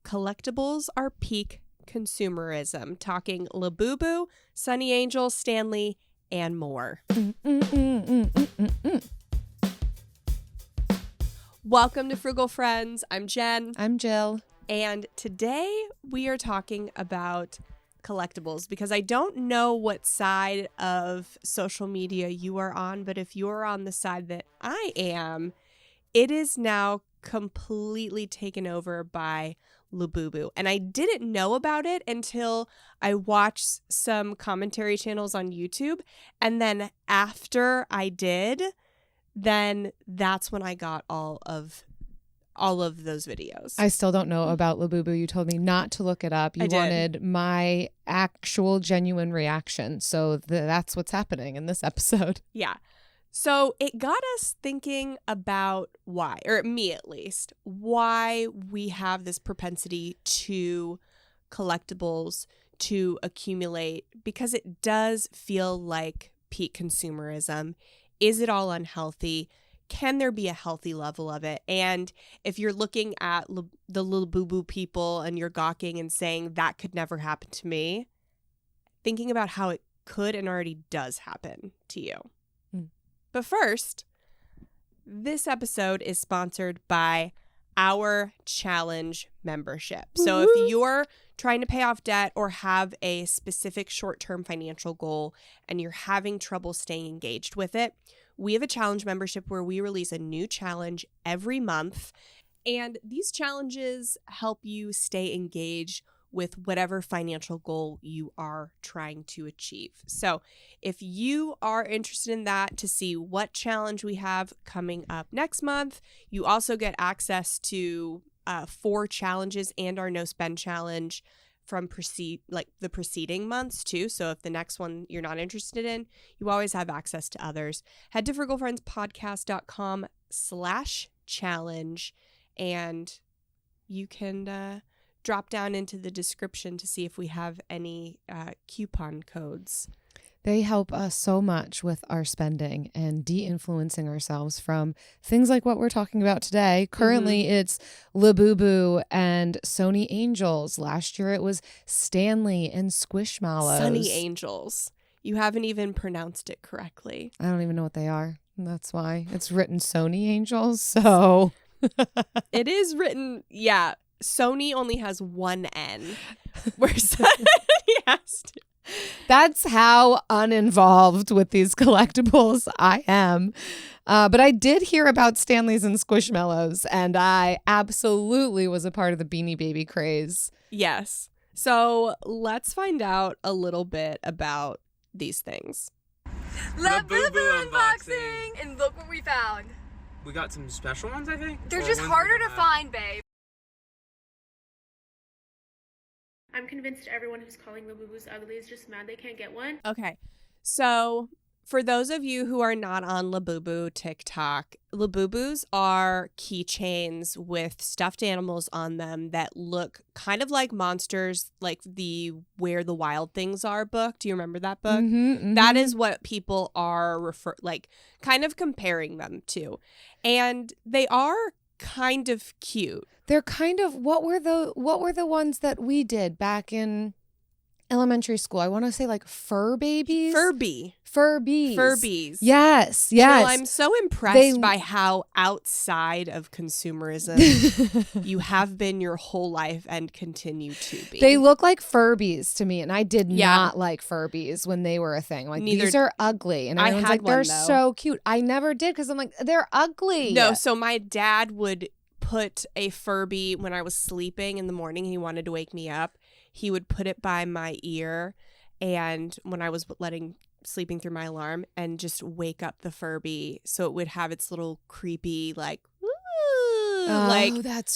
Collectibles are peak consumerism, talking Labubu, Sonny Angel, Stanley, and more. Welcome to Frugal Friends. I'm Jen. I'm Jill. And today we are talking about collectibles because I don't know what side of social media you are on, but if you are on the side that I am, it is now completely taken over by Labubu. And I didn't know about it until I watched some commentary channels on YouTube. And then after I did, then that's when I got all of those videos. I still don't know about Labubu. You told me not to look it up. You wanted my actual genuine reaction. So that's what's happening in this episode. Yeah. So it got us thinking about why, or me at least, why we have this propensity to collectibles, to accumulate, because it does feel like peak consumerism. Is it all unhealthy? Can there be a healthy level of it? And if you're looking at the Labubu people and you're gawking and saying that could never happen to me, thinking about how it could and already does happen to you. But first, this episode is sponsored by our challenge membership. So if you're trying to pay off debt or have a specific short-term financial goal and you're having trouble staying engaged with it, we have a challenge membership where we release a new challenge every month. And these challenges help you stay engaged with whatever financial goal you are trying to achieve. So if you are interested in that, to see what challenge we have coming up next month, you also get access to 4 challenges and our no spend challenge from the preceding months too. So if the next one you're not interested in, you always have access to others. Head to frugalfriendspodcast.com/challenge and you can drop down into the description to see if we have any coupon codes. They help us so much with our spending and de-influencing ourselves from things like what we're talking about today. Currently, it's Labubu and Sonny Angels. Last year, it was Stanley and Squishmallows. Sonny Angels. You haven't even pronounced it correctly. I don't even know what they are. That's why it's written Sonny Angels. So it is written, yeah. Sony only has one N. Where Sonny has to. That's how uninvolved with these collectibles I am. But I did hear about Stanley's and Squishmallows, and I absolutely was a part of the Beanie Baby craze. Yes. So let's find out a little bit about these things. Labubu unboxing! And look what we found. We got some special ones, I think? They're just harder to find, babe. I'm convinced everyone who's calling Labubus ugly is just mad they can't get one. Okay. So for those of you who are not on Labubu TikTok, Labubus are keychains with stuffed animals on them that look kind of like monsters, like the Where the Wild Things Are book. Do you remember that book? That is what people are kind of comparing them to. And they are kind of cute. They're kind of what were the ones that we did back in elementary school? I want to say like fur babies. Furbies. Yes. Well, I'm so impressed by how outside of consumerism you have been your whole life and continue to be. They look like Furbies to me, and I did not like Furbies when they were a thing. Like, these are ugly, and everyone's like, they're so cute. I never did because I'm like, they're ugly. No, so my dad would put a Furby when I was sleeping in the morning. He wanted to wake me up. He would put it by my ear, and when I was sleeping through my alarm, and just wake up the Furby so it would have its little creepy that's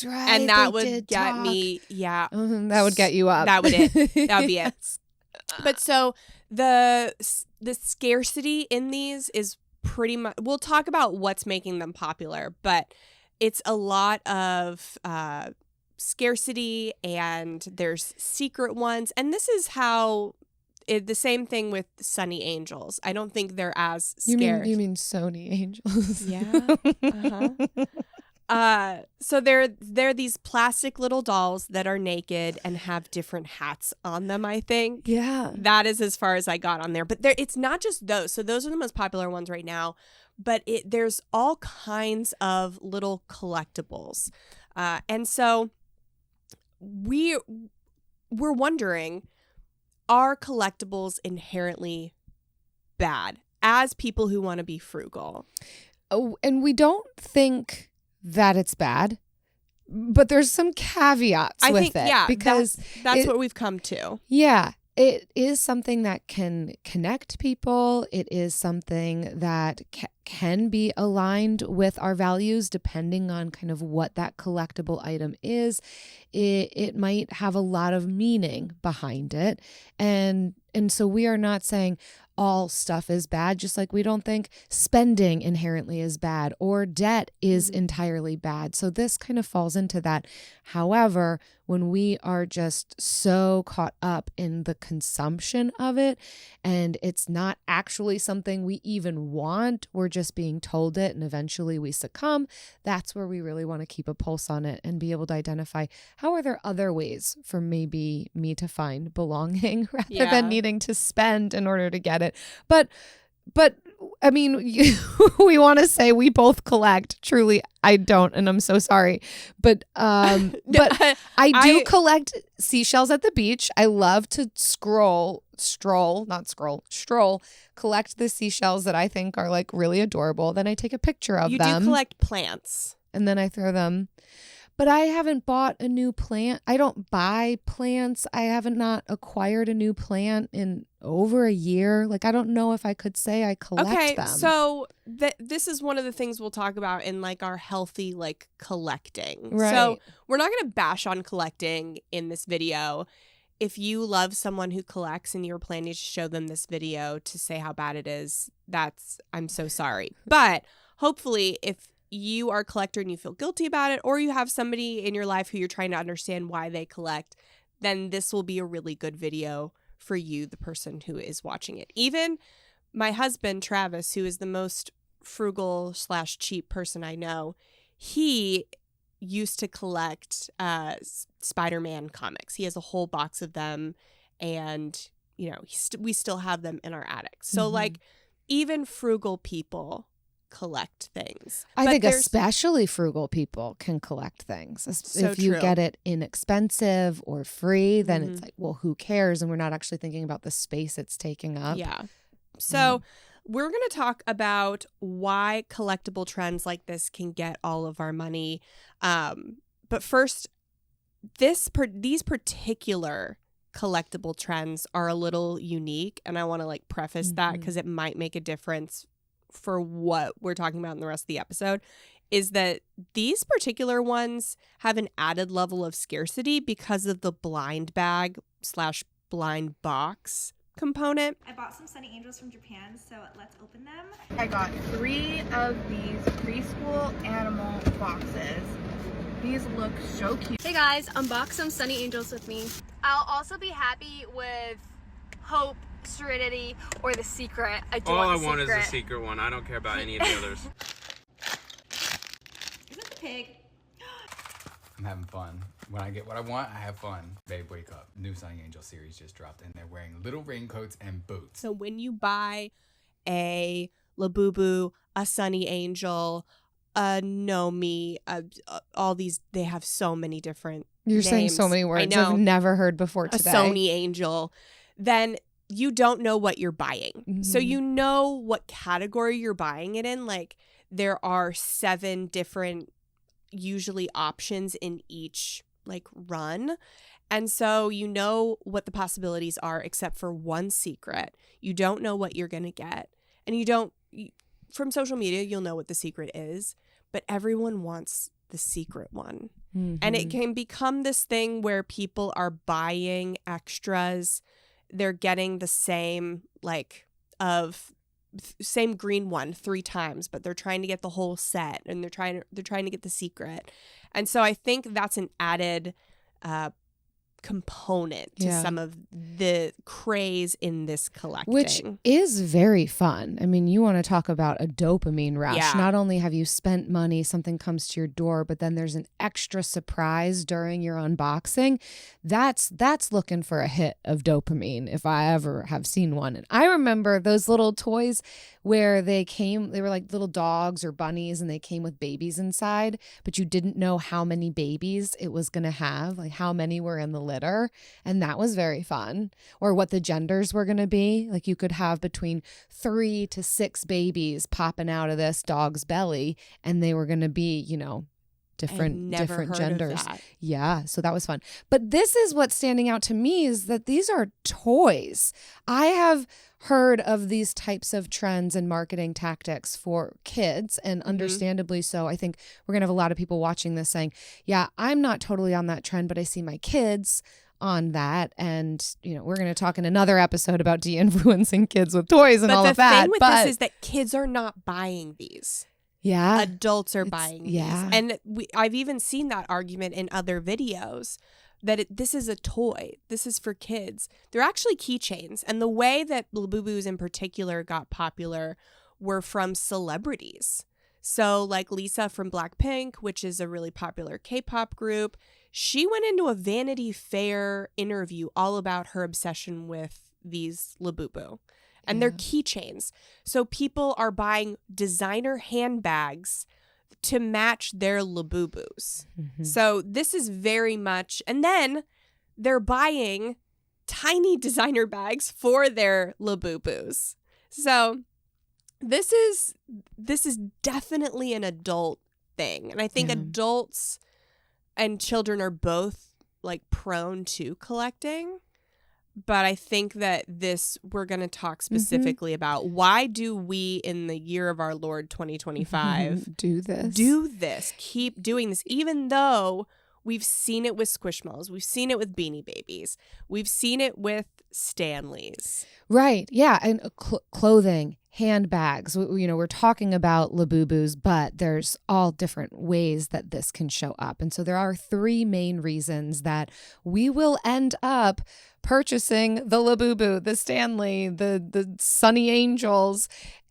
right. And that would get me, that would get you up. That would it. That would be it. But so the scarcity in these is pretty much. We'll talk about what's making them popular, but it's a lot of scarcity, and there's secret ones, and this is how. The same thing with Sonny Angels. I don't think they're as scarce. You mean Sony Angels? Yeah. So they're these plastic little dolls that are naked and have different hats on them, I think. Yeah. That is as far as I got on there. But it's not just those. So those are the most popular ones right now. But there's all kinds of little collectibles. And so we're wondering, are collectibles inherently bad as people who want to be frugal? Oh, and we don't think that it's bad, but there's some caveats I with think, it. yeah, because that's what we've come to. Yeah, it is something that can connect people. It is something that can be aligned with our values depending on kind of what that collectible item is. It might have a lot of meaning behind it. And so we are not saying all stuff is bad, just like we don't think spending inherently is bad or debt is entirely bad. So this kind of falls into that. However, when we are just so caught up in the consumption of it and it's not actually something we even want, we're just being told it and eventually we succumb, that's where we really want to keep a pulse on it and be able to identify, how are there other ways for maybe me to find belonging rather than needing to spend in order to get it. But I mean, we want to say we both collect. Truly, I don't, and I'm so sorry. But I do collect seashells at the beach. I love to stroll, collect the seashells that I think are like really adorable. Then I take a picture of them. You do collect plants. And then I throw them. But I haven't bought a new plant. I don't buy plants. I haven't not acquired a new plant in over a year. Like, I don't know if I could say I collect them. So this is one of the things we'll talk about in like our healthy like collecting. Right. So we're not going to bash on collecting in this video. If you love someone who collects and you're planning to show them this video to say how bad it is, I'm so sorry. But hopefully if you are a collector and you feel guilty about it, or you have somebody in your life who you're trying to understand why they collect, then this will be a really good video for you, the person who is watching it. Even my husband, Travis, who is the most frugal / cheap person I know, he used to collect Spider-Man comics. He has a whole box of them, and we still have them in our attic. So like even frugal people collect things. I think especially frugal people can collect things. If you get it inexpensive or free, then it's like, well, who cares? And we're not actually thinking about the space it's taking up. Yeah. So we're going to talk about why collectible trends like this can get all of our money. But first, these particular collectible trends are a little unique, and I want to like preface that because it might make a difference for what we're talking about in the rest of the episode, is that these particular ones have an added level of scarcity because of the blind bag / blind box component. I bought some Sonny Angels from Japan, so let's open them. I got 3 of these preschool animal boxes. These look so cute. Hey guys, unbox some Sonny Angels with me. I'll also be happy with Hope, Serenity, or The Secret. All I want is the secret one. I don't care about any of the others. Is that the pig? I'm having fun. When I get what I want, I have fun. Babe, wake up. New Sonny Angel series just dropped, and they're wearing little raincoats and boots. So when you buy a Labubu, a Sonny Angel, a Nomi, all these, they have so many different You're saying names. so many words I know. I've never heard before today. A Sony Angel. Then you don't know what you're buying. So you know what category you're buying it in. Like there are 7 different usually options in each like run. And so you know what the possibilities are, except for one secret. You don't know what you're going to get. And from social media, you'll know what the secret is, but everyone wants the secret one. And it can become this thing where people are buying extras. They're getting the same same green one 3 times, but they're trying to get the whole set, and they're trying to get the secret. And so I think that's an added component to some of the craze in this collecting. Which is very fun. I mean, you want to talk about a dopamine rush. Yeah. Not only have you spent money, something comes to your door, but then there's an extra surprise during your unboxing. That's looking for a hit of dopamine if I ever have seen one. And I remember those little toys where they were like little dogs or bunnies, and they came with babies inside, but you didn't know how many babies it was going to have, like how many were in the litter. And that was very fun. Or what the genders were going to be. Like you could have between 3 to 6 babies popping out of this dog's belly, and they were going to be, different genders. Yeah, so that was fun. But this is what's standing out to me, is that these are toys. I have heard of these types of trends and marketing tactics for kids, and understandably so. I think we're going to have a lot of people watching this saying, yeah, I'm not totally on that trend, but I see my kids on that. And, we're going to talk in another episode about de-influencing kids with toys and all of that. But the thing with this is that kids are not buying these. Yeah. Adults are buying these. And I've even seen that argument in other videos that this is a toy. This is for kids. They're actually keychains. And the way that Labubus in particular got popular were from celebrities. So like Lisa from Blackpink, which is a really popular K-pop group, she went into a Vanity Fair interview all about her obsession with these Labubu. And they're keychains. So people are buying designer handbags to match their Labubus. So this is very much, and then they're buying tiny designer bags for their Labubus. So this is definitely an adult thing. And I think adults and children are both like prone to collecting. But I think that we're going to talk specifically about why do we in the year of our Lord 2025 do this, keep doing this, even though we've seen it with Squishmallows, we've seen it with Beanie Babies, we've seen it with Stanleys. Right. Yeah. And clothing, handbags, we're talking about Labubus, but there's all different ways that this can show up. And so there are 3 main reasons that we will end up purchasing the Labubu, the Stanley, the Sonny Angels.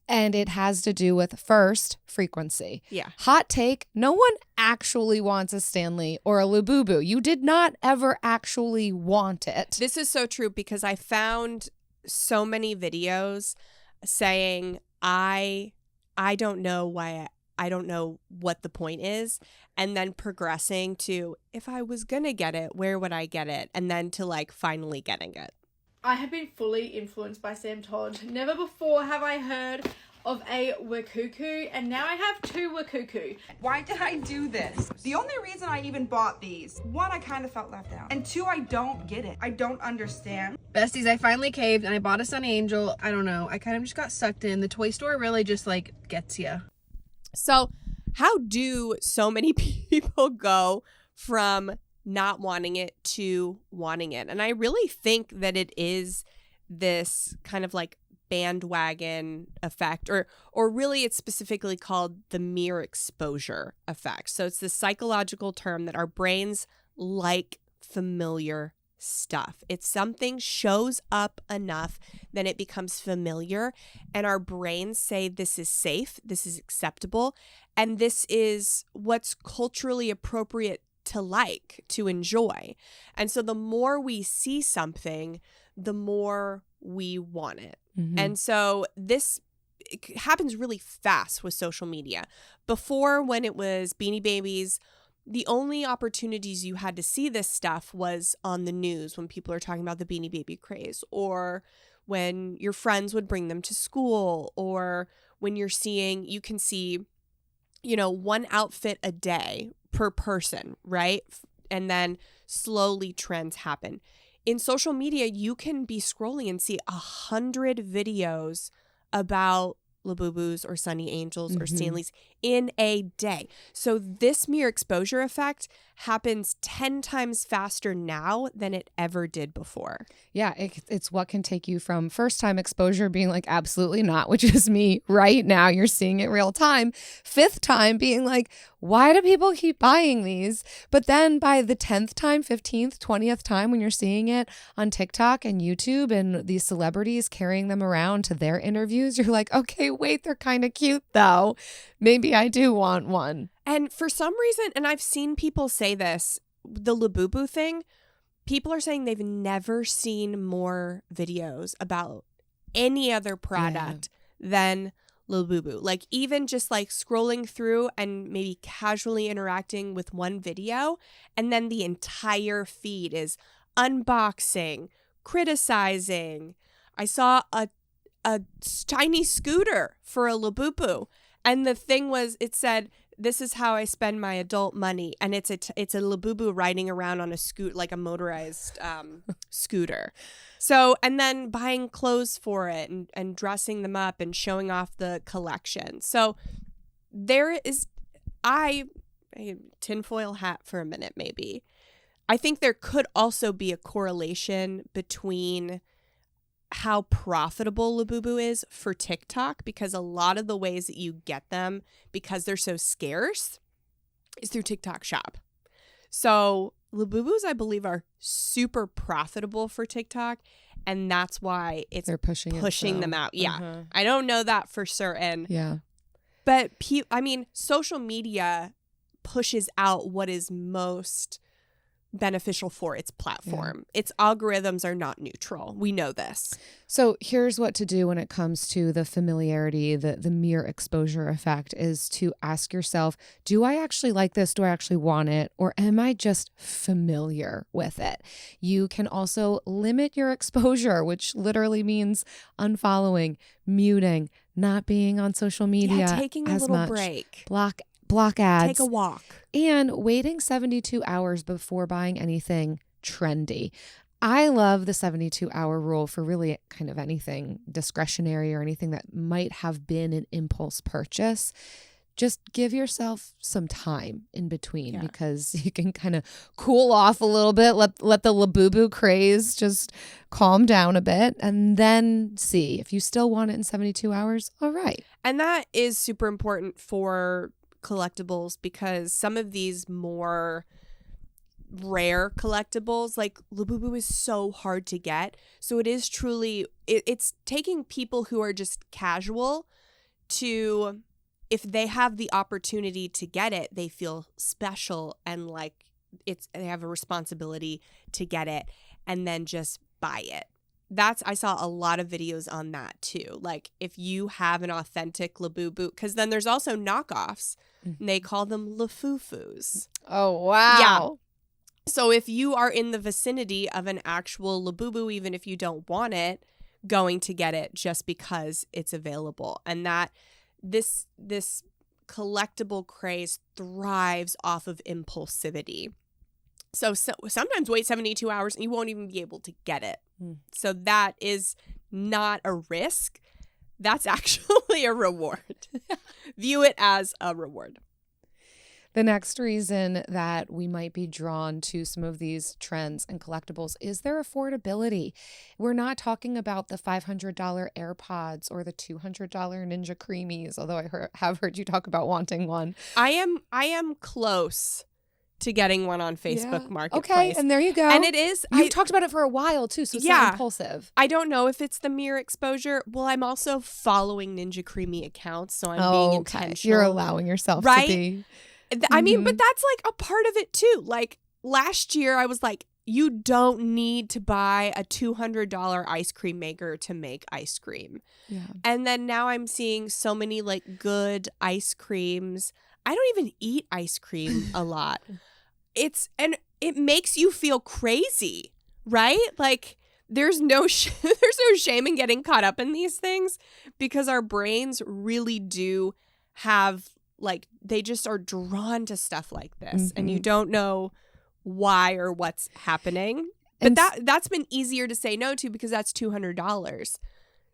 And it has to do with, first, frequency. Yeah. Hot take, no one actually wants a Stanley or a Labubu. You did not ever actually want it. This is so true, because I found so many videos saying, I don't know why, I don't know what the point is. And then progressing to, if I was going to get it, where would I get it? And then to like finally getting it. I have been fully influenced by Sam Todd. Never before have I heard of a Wakuku, and now I have 2 Wakuku. Why did I do this? The only reason I even bought these, 1, I kind of felt left out, and 2, I don't get it. I don't understand. Besties, I finally caved and I bought a Sonny Angel. I don't know. I kind of just got sucked in. The toy store really just like gets you. So how do so many people go from not wanting it to wanting it? And I really think that it is this kind of like bandwagon effect, or really it's specifically called the mere exposure effect. So it's this psychological term that our brains like familiar stuff. It's something shows up enough, then it becomes familiar, and our brains say this is safe, this is acceptable, and this is what's culturally appropriate to like, to enjoy. And so the more we see something, the more we want it. And so this happens really fast with social media. Before, when it was Beanie Babies, the only opportunities you had to see this stuff was on the news when people are talking about the Beanie Baby craze, or when your friends would bring them to school, or when you can see, 1 outfit a day per person, right? And then slowly trends happen. In social media, you can be scrolling and see 100 videos about Labubus or Sonny Angels or Stanleys in a day. So this mere exposure effect happens 10 times faster now than it ever did before. Yeah, it's what can take you from first time exposure being like, absolutely not, which is me right now. You're seeing it real time. 5th time being like, why do people keep buying these? But then by the 10th time, 15th, 20th time, when you're seeing it on TikTok and YouTube and these celebrities carrying them around to their interviews, you're like, okay, wait, they're kind of cute though. Maybe I do want one. And for some reason, and I've seen people say this, the Labubu thing, people are saying they've never seen more videos about any other product than Labubu. Like even just like scrolling through and maybe casually interacting with one video, and then the entire feed is unboxing, criticizing. I saw a tiny scooter for a Labubu, and the thing was, it said, "This is how I spend my adult money," and it's a Labubu riding around on a like a motorized scooter. So, and then buying clothes for it and dressing them up and showing off the collection. So there is, a tinfoil hat for a minute maybe. I think there could also be a correlation between how profitable Labubu is for TikTok, because a lot of the ways that you get them, because they're so scarce, is through TikTok Shop. So Labubus, I believe, are super profitable for TikTok, and that's why they're pushing them out. Yeah. I don't know that for certain. Yeah. But social media pushes out what is most beneficial for its platform. Its algorithms are not neutral. We know this. So here's what to do when it comes to the familiarity, the mere exposure effect, is to ask yourself, do I actually like this? Do I actually want it? Or am I just familiar with it? You can also limit your exposure, which literally means unfollowing, muting, not being on social media taking a as little much. break. Block ads. Take a walk. And waiting 72 hours before buying anything trendy. I love the 72-hour rule for really kind of anything discretionary or anything that might have been an impulse purchase. Just give yourself some time in between because you can kind of cool off a little bit, let the Labubu craze just calm down a bit, and then see if you still want it in 72 hours. All right. And that is super important for collectibles, because some of these more rare collectibles, like Labubu, is so hard to get. So it is truly, it's taking people who are just casual to, if they have the opportunity to get it, they feel special and like they have a responsibility to get it and then just buy it. I saw a lot of videos on that too. Like if you have an authentic Labubu, because then there's also knockoffs. And they call them Lafufus. Oh, wow. Yeah. So if you are in the vicinity of an actual Labubu, even if you don't want it, going to get it just because it's available. And that this collectible craze thrives off of impulsivity. So sometimes wait 72 hours and you won't even be able to get it. So that is not a risk. That's actually a reward. View it as a reward. The next reason that we might be drawn to some of these trends and collectibles is their affordability. We're not talking about the $500 AirPods or the $200 Ninja Creamies, although I have heard you talk about wanting one. I am close to getting one on Facebook Marketplace. Okay, and there you go. And it is. You've talked about it for a while too, so it's not impulsive. I don't know if it's the mere exposure. Well, I'm also following Ninja Creamy accounts, so I'm being intentional. You're allowing yourself to be. I mean, but that's like a part of it too. Like last year, I was like, you don't need to buy a $200 ice cream maker to make ice cream. Yeah. And then now I'm seeing so many like good ice creams. I don't even eat ice cream a lot. It makes you feel crazy, right? Like there's no shame in getting caught up in these things, because our brains really do have, like, they just are drawn to stuff like this, and you don't know why or what's happening. But that's been easier to say no to because that's $200.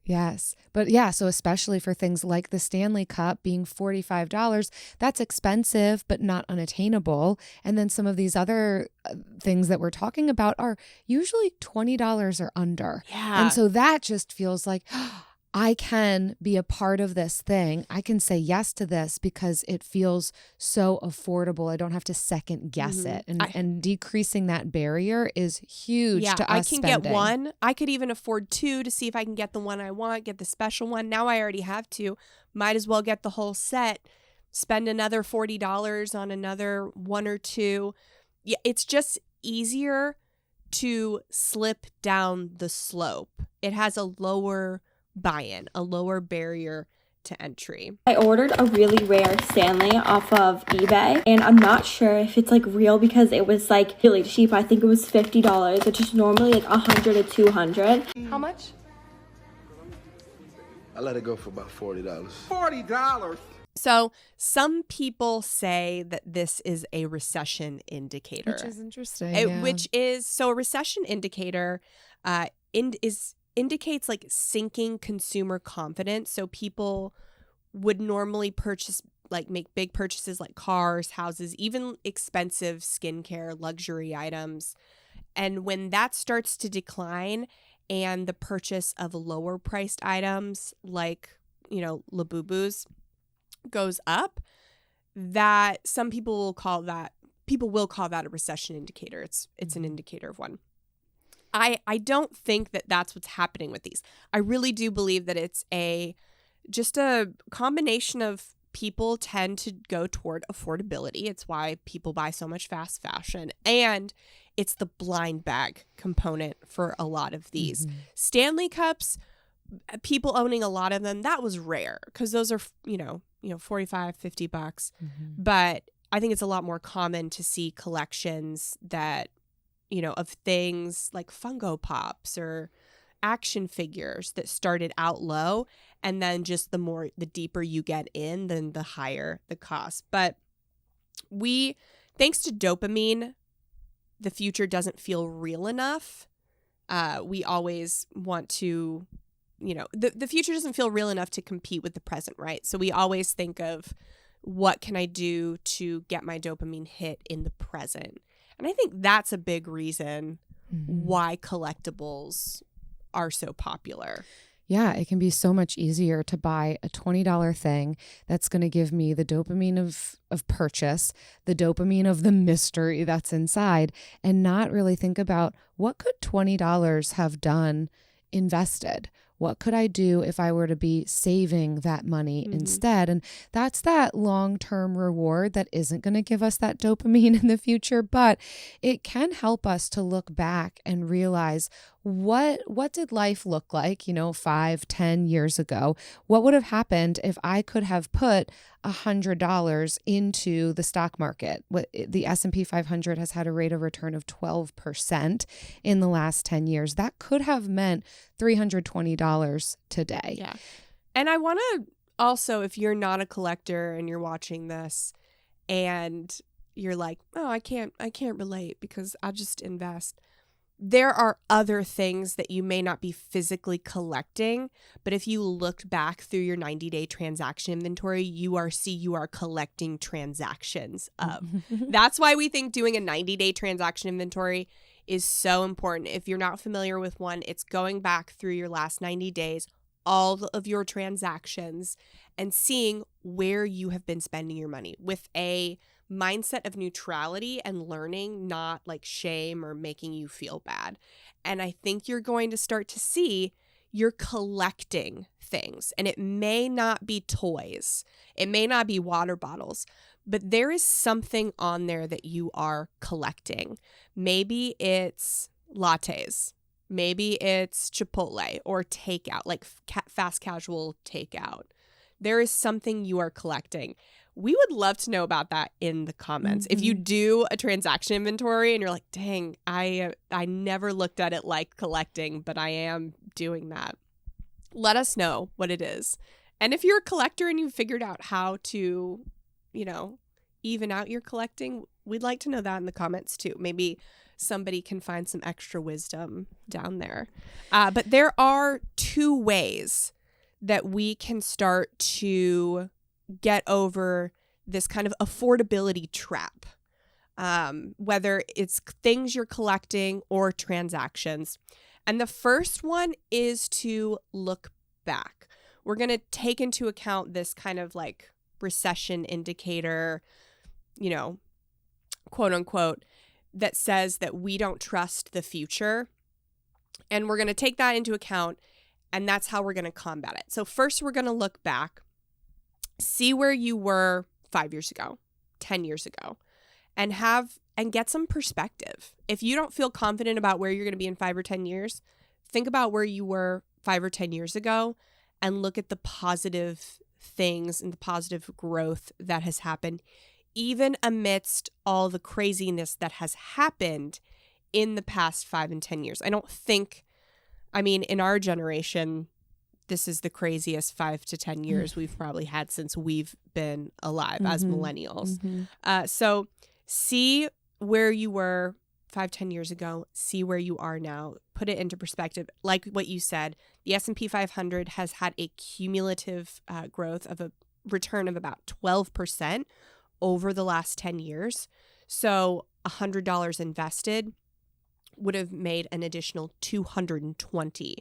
Yes. But yeah, so especially for things like the Stanley Cup being $45, that's expensive, but not unattainable. And then some of these other things that we're talking about are usually $20 or under. Yeah. And so that just feels like, I can be a part of this thing. I can say yes to this because it feels so affordable. I don't have to second guess it. And decreasing that barrier is huge to us I can spending. get one. I could even afford two to see if I can get the one I want, get the special one. Now I already have two. Might as well get the whole set, spend another $40 on another one or two. Yeah, it's just easier to slip down the slope. It has a lower buy-in, a lower barrier to entry. I ordered a really rare Stanley off of eBay, and I'm not sure if it's like real because it was like really cheap. I think it was $50, which is normally like $100 to $200. How much? I let it go for about $40. $40? So some people say that this is a recession indicator. Which is interesting. Which is, so a recession indicator indicates like sinking consumer confidence. So people would normally purchase, like make big purchases like cars, houses, even expensive skincare, luxury items. And when that starts to decline and the purchase of lower priced items like, Labubus goes up, that some people will call that a recession indicator. It's an indicator of one. I don't think that that's what's happening with these. I really do believe that it's just a combination of people tend to go toward affordability. It's why people buy so much fast fashion. And it's the blind bag component for a lot of these. Stanley Cups, people owning a lot of them, that was rare because those are, $45, $50. But I think it's a lot more common to see collections that, of things like Funko Pops or action figures that started out low, and then just the deeper you get in, then the higher the cost. But thanks to dopamine, the future doesn't feel real enough. We always want to, the future doesn't feel real enough to compete with the present, right? So we always think of, what can I do to get my dopamine hit in the present? And I think that's a big reason why collectibles are so popular. Yeah, it can be so much easier to buy a $20 thing that's going to give me the dopamine of purchase, the dopamine of the mystery that's inside, and not really think about what could $20 have done invested. What could I do if I were to be saving that money instead? And that's that long-term reward that isn't going to give us that dopamine in the future, but it can help us to look back and realize what did life look like, 5-10 years ago? What would have happened if I could have put $100 into the stock market? The S&P 500 has had a rate of return of 12% in the last 10 years. That could have meant $320 today. Yeah. And I want to also, if you're not a collector and you're watching this and you're like, oh, I can't relate because I just invest. There are other things that you may not be physically collecting, but if you looked back through your 90-day transaction inventory, you are collecting transactions of. That's why we think doing a 90-day transaction inventory is so important. If you're not familiar with one, it's going back through your last 90 days, all of your transactions, and seeing where you have been spending your money with a mindset of neutrality and learning, not like shame or making you feel bad. And I think you're going to start to see you're collecting things, and it may not be toys, it may not be water bottles, but there is something on there that you are collecting. Maybe it's lattes, maybe it's Chipotle or takeout, like fast casual takeout. There is something you are collecting. We would love to know about that in the comments. If you do a transaction inventory and you're like, dang, I never looked at it like collecting, but I am doing that. Let us know what it is. And if you're a collector and you figured out how to, even out your collecting, we'd like to know that in the comments too. Maybe somebody can find some extra wisdom down there. But there are two ways that we can start to get over this kind of affordability trap, whether it's things you're collecting or transactions. And the first one is to look back. we're going to take into account this kind of like recession indicator, you know, quote unquote, that says that we don't trust the future. And we're going to take that into account, and that's how we're going to combat it. So first, we're going to look back, see where you were 5 years ago, 10 years ago, and get some perspective. If you don't feel confident about where you're going to be in 5 or 10 years, think about where you were 5 or 10 years ago and look at the positive things and the positive growth that has happened, even amidst all the craziness that has happened in the past 5 and 10 years. I mean, in our generation, this is the craziest 5 to 10 years we've probably had since we've been alive as millennials. So see where you were 5, 10 years ago, see where you are now, put it into perspective. Like what you said, the S&P 500 has had a cumulative growth of a return of about 12% over the last 10 years. So $100 invested would have made an additional $220.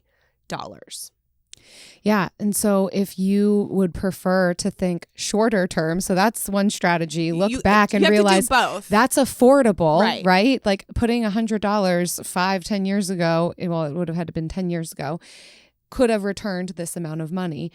Yeah. And so if you would prefer to think shorter term, so that's one strategy, look back and realize that's affordable, right? Like putting $100 5, 10 years ago, well, it would have had to been 10 years ago, could have returned this amount of money.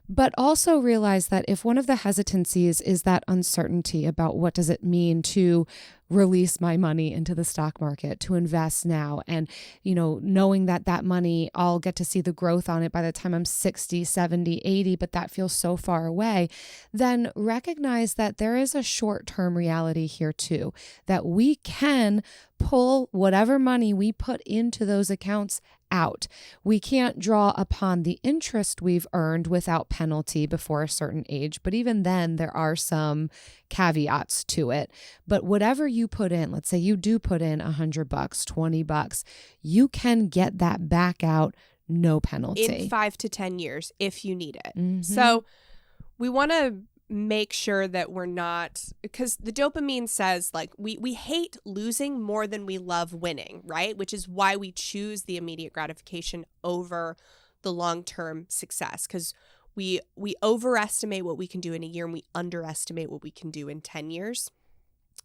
But also realize that if one of the hesitancies is that uncertainty about what does it mean to release my money into the stock market, to invest now, and, you know, knowing that that money, I'll get to see the growth on it by the time I'm 60, 70, 80, but that feels so far away, then recognize that there is a short-term reality here too, that we can pull whatever money we put into those accounts out. We can't draw upon the interest we've earned without penalty before a certain age, but even then there are some caveats to it. But whatever you put in, let's say you do put in $100, $20, you can get that back out, no penalty. In 5 to 10 years if you need it. So we want to make sure that we're not, because the dopamine says like we hate losing more than we love winning, right? Which is why we choose the immediate gratification over the long-term success, because we overestimate what we can do in a year and we underestimate what we can do in 10 years.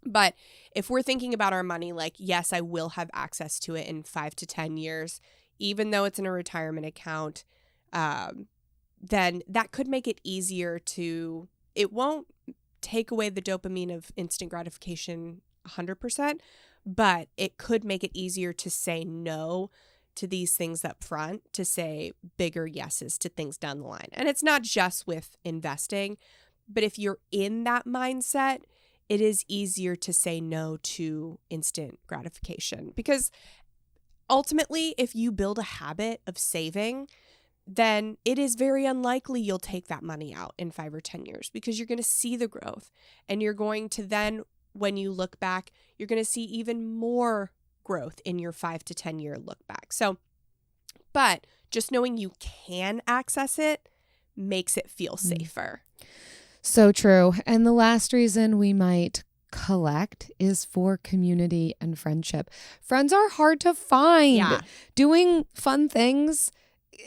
But if we're thinking about our money, like, yes, I will have access to it in 5 to 10 years, even though it's in a retirement account, then that could make it easier to, it won't take away the dopamine of instant gratification 100%, but it could make it easier to say no to these things up front, to say bigger yeses to things down the line. And it's not just with investing, but if you're in that mindset, it is easier to say no to instant gratification, because ultimately, if you build a habit of saving, then it is very unlikely you'll take that money out in 5 or 10 years, because you're going to see the growth, and you're going to then, when you look back, you're going to see even more growth in your 5 to 10 year look back. So, but just knowing you can access it makes it feel safer. So true. And the last reason we might collect is for community and friendship. Friends are hard to find. Yeah. Doing fun things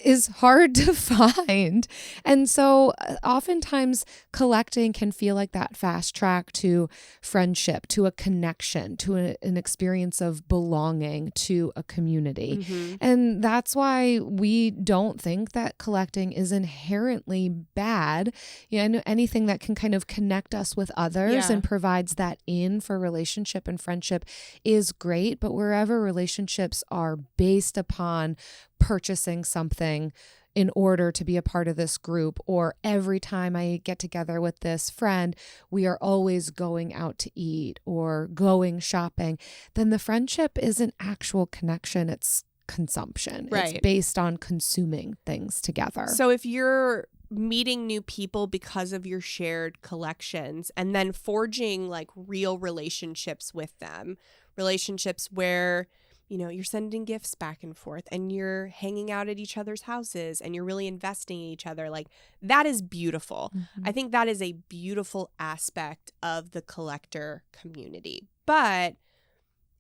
is hard to find. And so oftentimes collecting can feel like that fast track to friendship, to a connection, to an experience of belonging to a community. And that's why we don't think that collecting is inherently bad. You know, anything that can kind of connect us with others and provides that in for relationship and friendship is great. But wherever relationships are based upon purchasing something in order to be a part of this group, or every time I get together with this friend, we are always going out to eat or going shopping, then the friendship isn't actual connection. It's consumption. Right. It's based on consuming things together. So if you're meeting new people because of your shared collections and then forging like real relationships with them, relationships where, you know, you're sending gifts back and forth and you're hanging out at each other's houses and you're really investing in each other, like, that is beautiful. I think that is a beautiful aspect of the collector community. But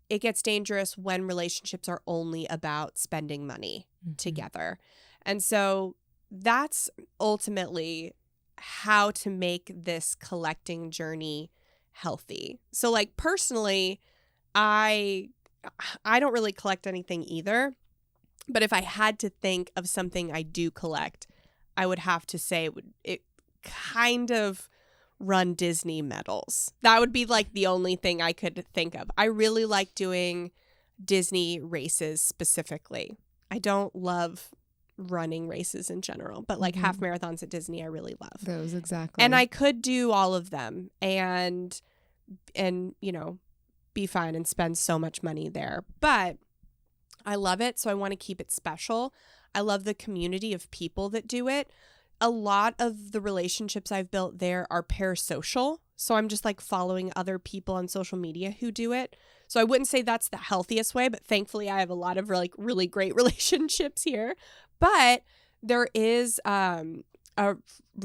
it gets dangerous when relationships are only about spending money together. And so that's ultimately how to make this collecting journey healthy. So like personally, I don't really collect anything either, but if I had to think of something I do collect, I would have to say it kind of run Disney medals. That would be like the only thing I could think of. I really like doing Disney races specifically. I don't love running races in general, but like half marathons at Disney I really love. Those exactly. And I could do all of them and you know, be fine and spend so much money there. But I love it, so I want to keep it special. I love the community of people that do it. A lot of the relationships I've built there are parasocial. So I'm just like following other people on social media who do it. So I wouldn't say that's the healthiest way, but thankfully I have a lot of like really great relationships here. But there is a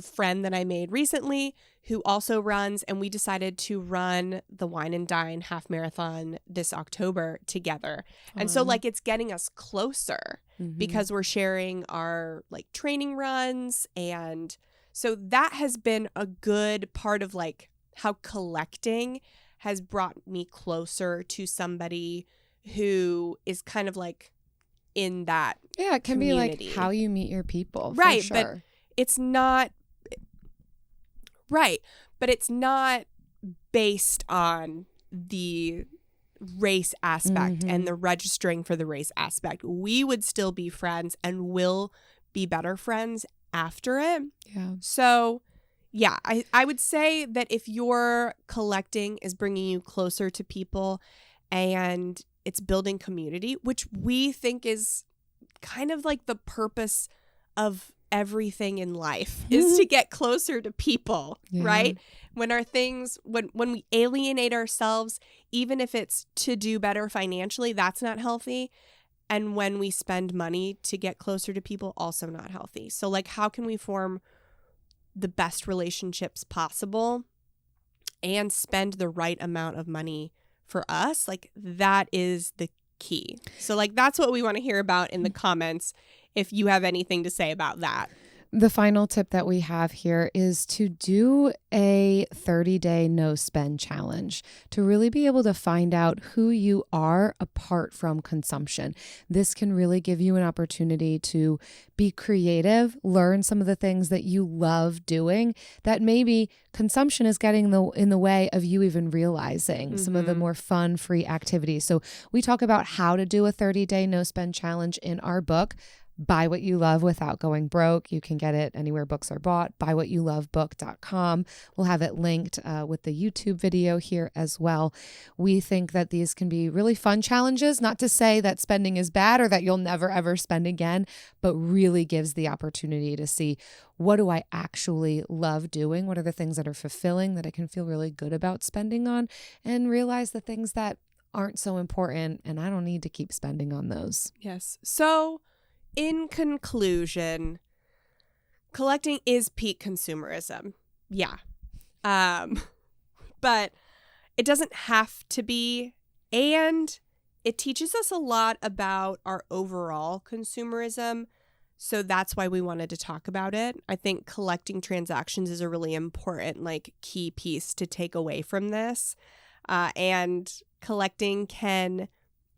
friend that I made recently who also runs, and we decided to run the Wine and Dine half marathon this October together. And so like it's getting us closer because we're sharing our like training runs. And so that has been a good part of like how collecting has brought me closer to somebody who is kind of like in that it can community. Be like how you meet your people, right? For sure. But it's not right, but it's not based on the race aspect and the registering for the race aspect. We would still be friends and will be better friends after it. Yeah. So yeah, I would say that if your collecting is bringing you closer to people and it's building community, which we think is kind of like the purpose of everything in life is to get closer to people, right? When our things, when we alienate ourselves, even if it's to do better financially, that's not healthy. And when we spend money to get closer to people, also not healthy. So like, how can we form the best relationships possible and spend the right amount of money for us? Like that is the key. So like, that's what we want to hear about in the comments if you have anything to say about that. The final tip that we have here is to do a 30-day no spend challenge to really be able to find out who you are apart from consumption. This can really give you an opportunity to be creative, learn some of the things that you love doing that maybe consumption is getting in the way of you even realizing some of the more fun, free activities. So we talk about how to do a 30-day no spend challenge in our book, Buy What You Love Without Going Broke. You can get it anywhere books are bought, buywhatyolovebook.com. We'll have it linked with the YouTube video here as well. We think that these can be really fun challenges, not to say that spending is bad or that you'll never ever spend again, but really gives the opportunity to see, what do I actually love doing? What are the things that are fulfilling that I can feel really good about spending on, and realize the things that aren't so important and I don't need to keep spending on those. Yes. So in conclusion, collecting is peak consumerism. Yeah. But it doesn't have to be. And it teaches us a lot about our overall consumerism. So that's why we wanted to talk about it. I think collecting transactions is a really important, like, key piece to take away from this. And collecting can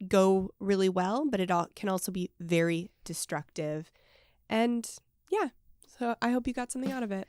go really well, but it can also be very destructive. And yeah, so I hope you got something out of it.